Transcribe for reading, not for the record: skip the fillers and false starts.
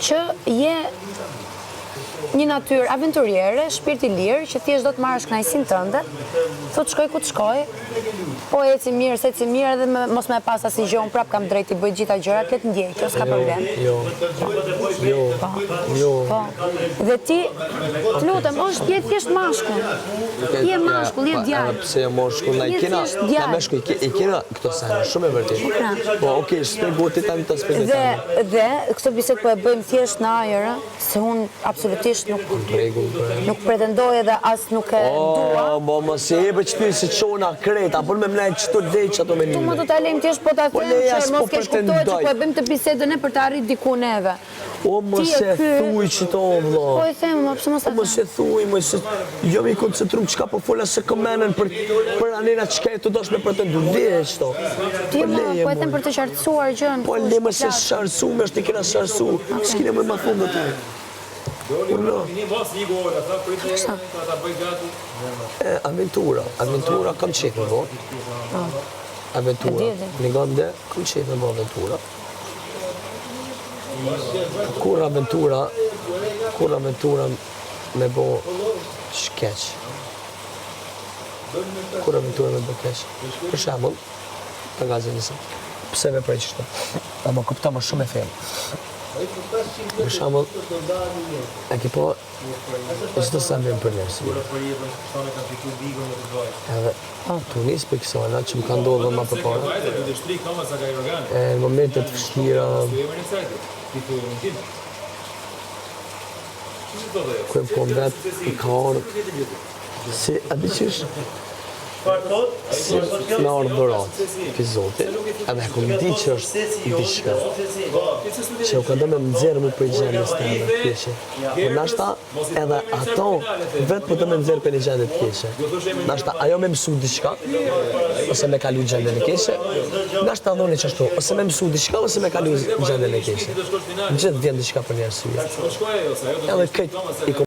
që je një natyrë aventuriere, shpirti lirë, që thjesht do të marrësh kënaqësinë tënde, thot shkoj ku të shkoj, po eci mirë, se eci mirë edhe mos më pas asnjë gjë, unë prap kam drejt i bëj gjitha gjërat, le të ndjej, kjo s'ka problem. Jo. Po. Dhe ti, të lutem, je thjesht mashkull. Je mashkull, je djalë. Pse je mashkull, na i kena, na meshkull, i kena këto sene, shumë e vërtet. Po, okay, shpjegoj ti tani të shpjegoj. Dhe këtë bisedë po e bëjmë thjesht në ajër, se unë absolutisht nuk pretendoj edhe as nuk e dua. O, mos e jepë që ty si qona kreta, por me mlejt që të dhejt që ato me një. Tu më të talem tjesht po të them që mos kesh kuptohet që po e bëjmë të bisedën e për të arrit diku neve. O, mos e thuj që to, vlo. Po e them, më pëse mos e them. Mos e thuj, mos e... Jo mi koncentrum qka po fola se këmenen për anena qka e të dosh me pretendu dhejt to. Ti më, po e them për të qartësuar gjën. Po le më se sharsu, me është i kena sharsu. S'kine më ma thunë dhe ty. Aventura, kam qef me bo. Aventura, një gande, kam qef me bo aventura. Kur aventura me bo shkeq. Kur aventura me bo keq. Për shembull, të gazin njësëm. Pse me prej qështu? A më kupta më shumë e fejmë. Për shembull, e ki po, e që të sa më për nërësi. Edhe, tu njësë për kësona që më ka ndodhë dhe ma për para. E në momentet vështira, ku e më kom vetë, i ka orë, si, a di qësh? Si me orë dhëratë, për Zotit, edhe ku më di që është diçka, që u ka do me më nëzirë mu për gjendës të edhe kjeshe. Por nashta edhe ato vetë po të me nëzirë për një gjendët kjeshe. Nashta ajo me mësu diçka, ose me kalu gjendën e kjeshe, nashta dhoni që ashtu, ose me mësu diçka, ose me kalu gjendën e kjeshe. Në gjithë vjen diçka për një arsye. Edhe këtë